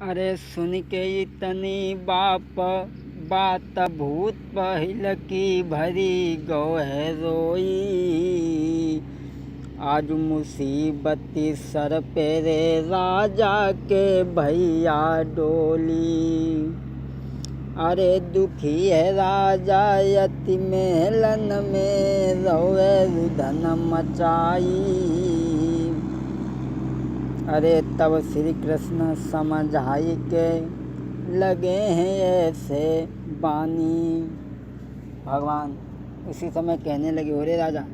अरे सुन के इतनी बात भूत पहिल की भरी गो है रोई। आज मुसीबती सर पे रे राजा के भैया डोली। अरे दुखी है राजा यति महलन में रोए रुदन मचाई। अरे तब श्री कृष्ण समझाई के लगे हैं ऐसे बानी। भगवान उसी समय कहने लगे, ओरे राजा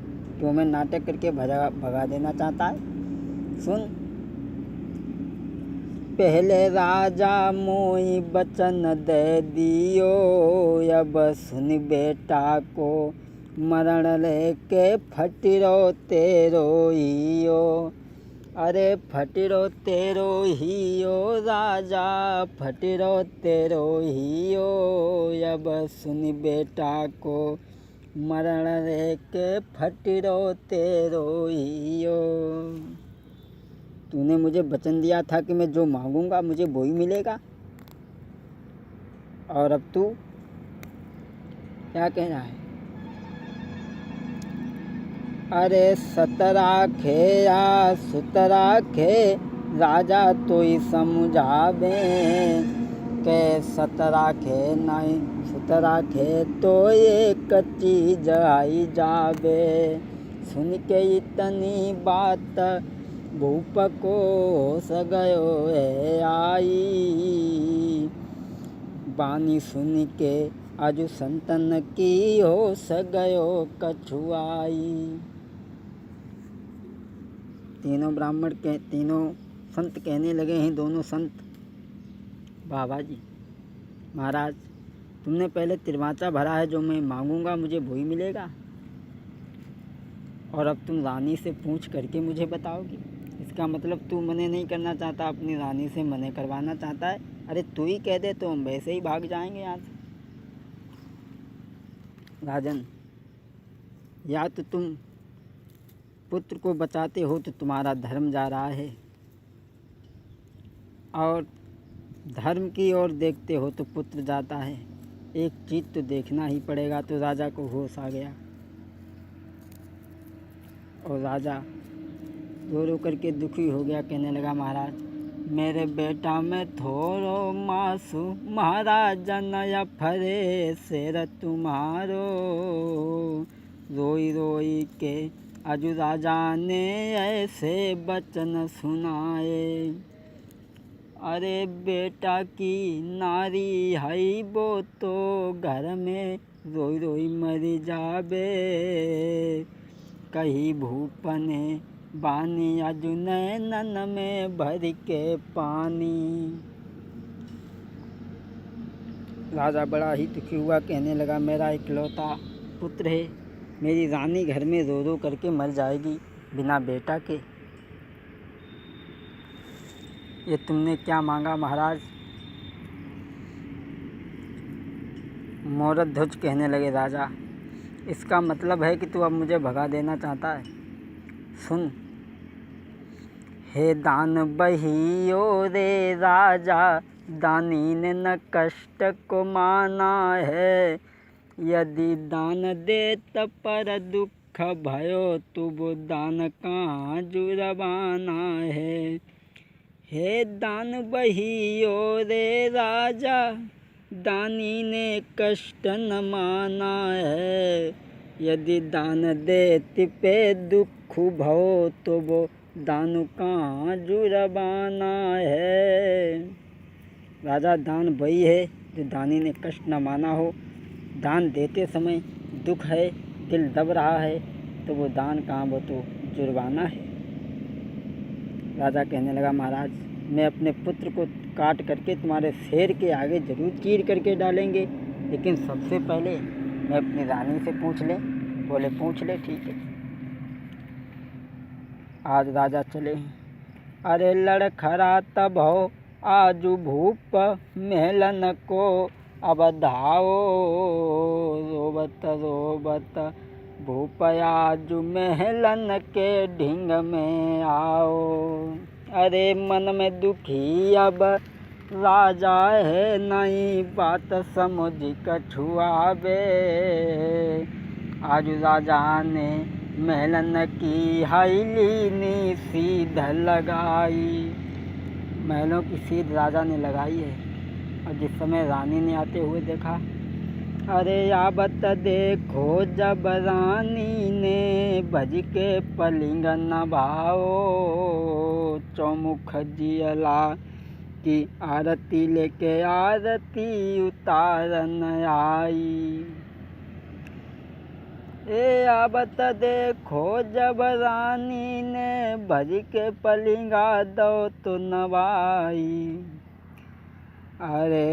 तू हमें नाटक करके भगा देना चाहता है। सुन, पहले राजा मोई बचन दे दियो, अब सुन बेटा को मरण लेके फटिरो तेरो हियो। अरे फटिरो तेरो हियो राजा, फटिरो तेरो हियो, अब सुन बेटा को मरण लेके फटिरो तेरो हियो। तूने मुझे वचन दिया था कि मैं जो मांगूंगा मुझे वो ही मिलेगा, और अब तू क्या कह रहा है? अरे सतराखे या सुतराखे राजा तो ही समझावे, के सतराखे नहीं सुतराखे तो एक चीज आई जावे। सुन के इतनी बात भूप को सगयो है आई। बानी सुन के आजू संतन की हो सगयो कछुआई। तीनों संत कहने लगे हैं, दोनों संत, बाबा जी महाराज तुमने पहले तिरवाचा भरा है, जो मैं मांगूंगा मुझे वही मिलेगा, और अब तुम रानी से पूछ करके मुझे बताओगी। इसका मतलब तू मने नहीं करना चाहता, अपनी रानी से मने करवाना चाहता है। अरे तू ही कह दे तो हम वैसे ही भाग जाएंगे यहाँ से। राजन, या तो तुम पुत्र को बचाते हो तो तुम्हारा धर्म जा रहा है, और धर्म की ओर देखते हो तो पुत्र जाता है। एक चीज़ तो देखना ही पड़ेगा। तो राजा को होश आ गया, और राजा रो रो करके दुखी हो गया। कहने लगा, महाराज मेरे बेटा में थोरो मासू, महाराज नया फरे शेर तुम्हारो। रोई रोई के अजू राजा ने ऐसे वचन सुनाए। अरे बेटा की नारी है वो तो घर में रोई रोई मरी जाबे। कही भूपने बानी अजू नैनन में भर के पानी। राजा बड़ा ही दुखी हुआ, कहने लगा, मेरा इकलौता पुत्र है, मेरी रानी घर में रो रो करके मर जाएगी बिना बेटा के। ये तुमने क्या मांगा महाराज? मोरध्वज कहने लगे, राजा इसका मतलब है कि तू अब मुझे भगा देना चाहता है। सुन, हे दान बहियो रे राजा, दानी ने न कष्ट को माना है। यदि दान दे त पर दुख भयो, तो वो दान कहाँ जुर्माना है। हे दान बहियो रे राजा, दानी ने कष्ट न माना है। यदि दान दे तिपे दुख भव, तो वो दानु कहाँ जुर्माना है। राजा दान वही है जो दानी ने कष्ट न माना हो। दान देते समय दुख है, दिल दब रहा है, तो वो दान कहाँ, वो तो जुर्माना है। राजा कहने लगा, महाराज मैं अपने पुत्र को काट करके तुम्हारे शेर के आगे जरूर चीर करके डालेंगे, लेकिन सबसे पहले मैं अपनी रानी से पूछ ले। बोले पूछ ले, ठीक है। आज राजा चले। अरे लड़खड़ा तब हो आजू भूप महलन को, अब धाओ रोबत रोबत भूप आजू महलन के ढींग में आओ। अरे मन में दुखी अब राजा है नई बात समझ कछुआवे। आज राजा ने महलन की हईली नी सीध लगाई। महलों की सीध राजा ने लगाई है। और जिस समय रानी ने आते हुए देखा, अरे आबत देखो जब रानी ने भज के पलिंग नभाओ। चौमुख जियला की आरती लेके आरती उतारन आई। ए आबत देखो जब रानी ने भज के पलिंगा दो तो नवाई। अरे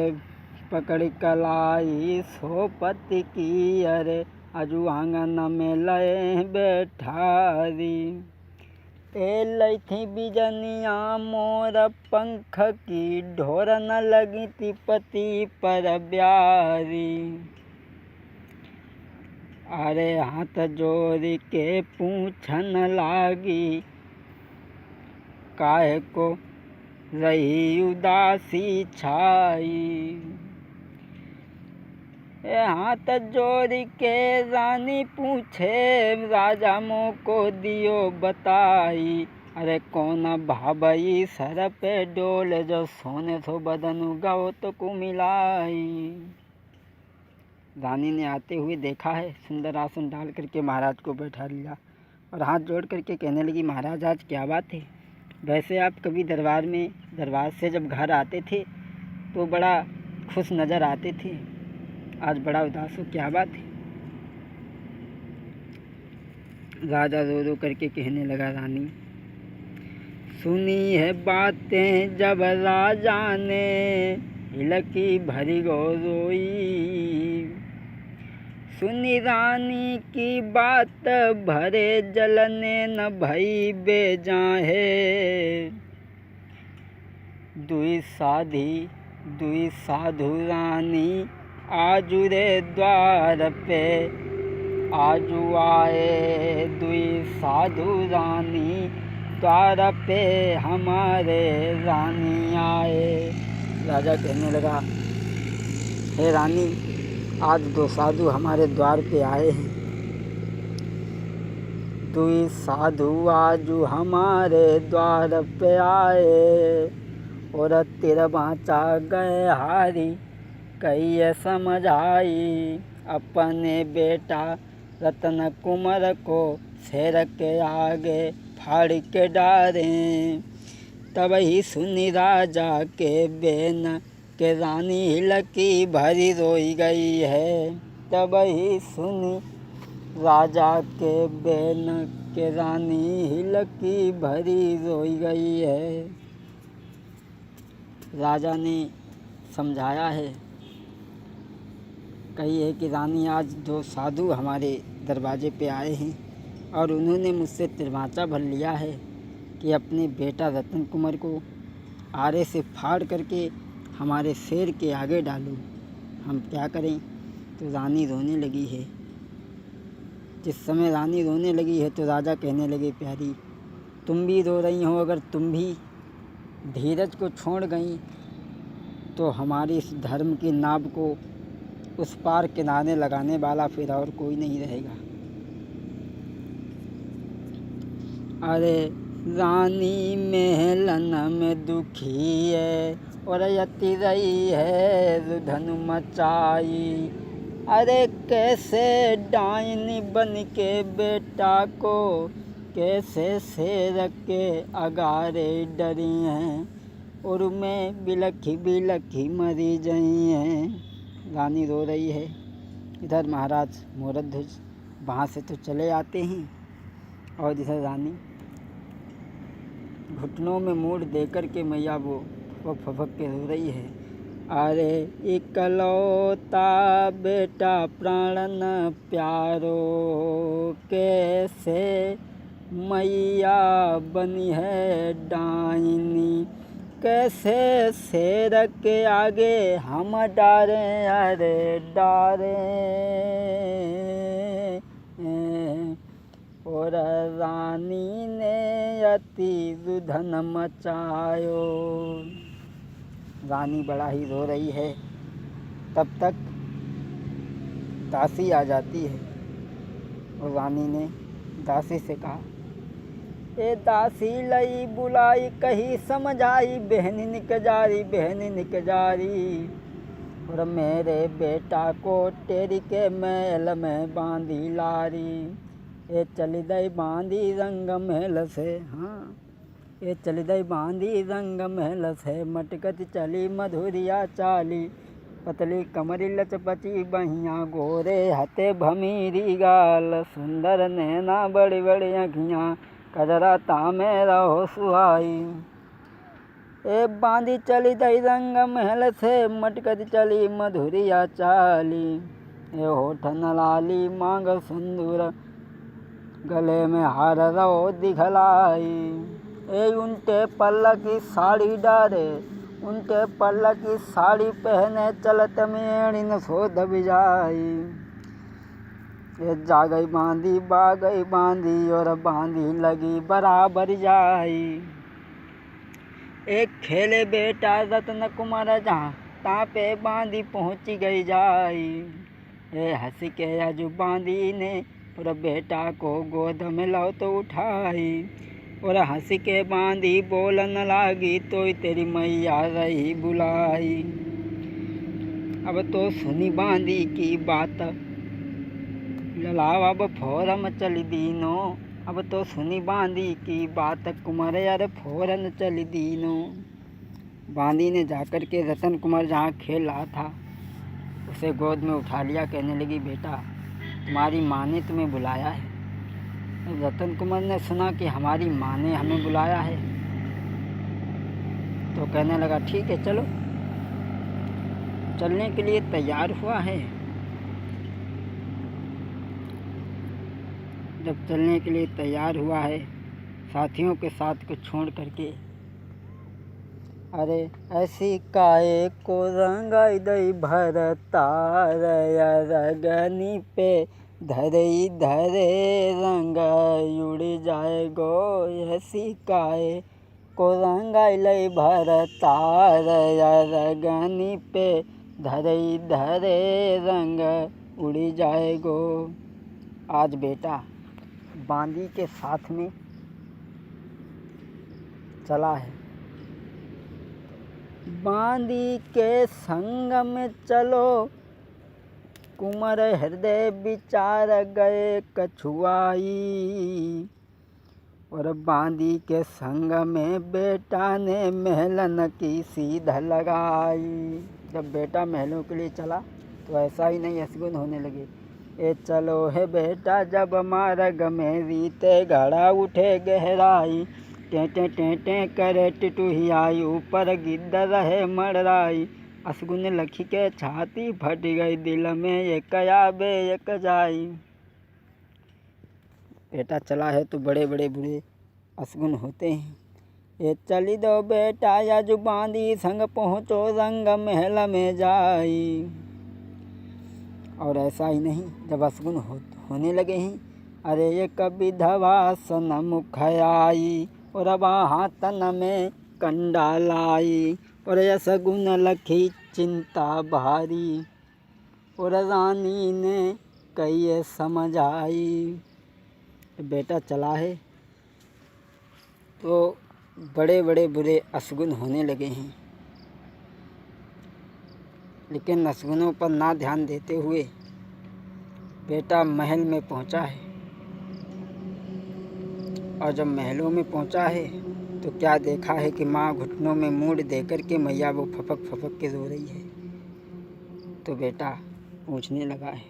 पकड़ कलाई सोपति की, अरे अजू आंगन में लय बैठारी। ए लई थी बिजनिया मोर पंख की, ढोर न लगी थी पति पर ब्यारी। अरे हाथ जोड़ के पूछन लागी, काहे को रही उदासी छाई। हाथ जोड़ के रानी पूछे, राजा मोको दियो बताई। अरे कौन भाबई सर पे डोल, जो सोने सो बदन उगाओ तो को मिलाई। रानी ने आते हुए देखा है, सुंदर आसन डाल करके महाराज को बैठा लिया और हाथ जोड़ करके कहने लगी, महाराज आज क्या बात है? वैसे आप कभी दरबार से जब घर आते थे तो बड़ा खुश नज़र आते थे, आज बड़ा उदास हो, क्या बात है? राजा रो रो करके कहने लगा, रानी सुनी है बातें जब राजा ने, हिलकी भरी गो रोई। सुनी रानी की बात भरे जलने न भई बेजाहे। दुई साधु रानी आजू रे द्वार पे आजू आए। दुई साधु रानी द्वार पे हमारे रानी आए। राजा कहने लगा, हे रानी आज दो साधु हमारे द्वार पे आए हैं। दुई साधु आजू हमारे द्वार पे आए, और तेरा बाँचा गए हारी कई समझ आई। अपने बेटा रतन कुमार को शेर के आगे फाड़ के डारे। तब ही सुनी राजा के बेन के रानी हिलकी भरी रोई गई है। तब ही सुनी राजा के बेन के रानी हिलकी भरी रोई गई है। राजा ने समझाया है, कही है कि रानी आज दो साधु हमारे दरवाजे पे आए हैं और उन्होंने मुझसे तिरमाचा भर लिया है कि अपने बेटा रतन कुमार को आरे से फाड़ करके हमारे शेर के आगे डालूं, हम क्या करें? तो रानी रोने लगी है। जिस समय रानी रोने लगी है तो राजा कहने लगे, प्यारी तुम भी रो रही हो, अगर तुम भी धीरज को छोड़ गई तो हमारी इस धर्म की नाव को उस पार किनारे लगाने वाला फिर और कोई नहीं रहेगा। अरे रानी महलन में दुखी है और यति रही है रुधन मचाई। अरे कैसे डायनी बन के बेटा को, कैसे शेर के अगारे डरी हैं, और मैं बिलखी मरी गई हैं। रानी रो रही है। इधर महाराज मोरध्वज वहाँ से तो चले आते हैं और इधर रानी घुटनों में मूड देकर के मैया वो फपक के रो रही है। अरे इकलौता बेटा प्राणन प्यारो, कैसे मैया बनी है डायनी, कैसे शेर के आगे हम डारे, अरे डारे। और रानी ने अति रुधन मचायो। रानी बड़ा ही रो रही है। तब तक दासी आ जाती है और रानी ने दासी से कहा, ए दासी लई बुलाई कही समझाई, बहनी निक जारी और मेरे बेटा को टेरी के महल में बांधी लारी। ये चली दई बांधी रंग महल से, हाँ ये चली दई बांधी रंग महल से, मटकत चली मधुरिया चाली, पतली कमरी लचपची बहियाँ, गोरे हते भमीरी गाल, सुंदर नैना बड़ी बड़ी अखियाँ, कजरा तामे रहो सुहाई। ए बांधी चली दई रंग महल से, मटकत चली मधुरिया चाली, ए होठन लाली मांग सिंदूर, गले में हार रहो दिखलाई। ए उनटे पल्ला की साड़ी डारे, उनटे पल्ला की साड़ी पहने, चलत मेड़ी न सोध बिजाई। ये जा गई बांधी बा गई बांधी, और बांधी लगी बराबर जाई। एक खेले बेटा रत्न कुमार जहाँ, ता पे बांधी पहुँची गई जाई। ये हंस के अजू बांधी ने और बेटा को गोद में लो तो उठाई, और हंस के बांधी बोलन लागी, तो तेरी मैया रही बुलाई। अब तो सुनी बांधी की बात, ललाव अब फौरन चली दीनो। अब तो सुनी बांधी की बात, कुमार यार फौरन चली दीनो। बांधी ने जाकर के रतन कुमार जहाँ खेल रहा था उसे गोद में उठा लिया। कहने लगी, बेटा तुम्हारी माँ ने तुम्हें बुलाया है। रतन कुमार ने सुना कि हमारी माँ ने हमें बुलाया है तो कहने लगा, ठीक है चलो। चलने के लिए तैयार हुआ है। जब चलने के लिए तैयार हुआ है, साथियों के साथ को छोड़ करके, अरे ऐसी काए को रंगाई दई भरतार, रगनी पे धरे धरे रंग उड़ जाए गो। ऐसी काए को रंगाई लई भरतार, रगनी पे धरे धरे रंग उड़ जाए गो। आज बेटा बांधी के साथ में चला है। बांधी के संग में चलो, कुंवर हृदय विचार गए कछुआई, और बांधी के संग में बेटा ने महलन की सीध लगाई। जब बेटा महलों के लिए चला तो ऐसा ही नहीं असगुन होने लगे। ए चलो है बेटा जब मार्ग में रीते, घड़ा उठे गहराई, टें टें करे टिटुहियाई, ऊपर गिद्ध रहे मड़राई। असगुन लखी के छाती फट गई, दिल में एक आबे एक जाई। बेटा चला है तो बड़े बड़े बुरे असगुन होते हैं। ये चली दो बेटा या जो बांधी, संग पहुँचो रंग महल में जाई। और ऐसा ही नहीं, जब असगुन होने लगे हैं, अरे ये कभी धवा सन मुख आई, और अब हाथन में कंडा लाई, और असगुन लखी चिंता भारी, और रानी ने कही समझ आई। बेटा चला है तो बड़े बड़े बुरे असगुन होने लगे हैं, लेकिन असगुनों पर ना ध्यान देते हुए बेटा महल में पहुंचा है। और जब महलों में पहुंचा है तो क्या देखा है कि माँ घुटनों में मूड़ देकर के मैया वो फपक फपक के रो रही है। तो बेटा पूछने लगा है,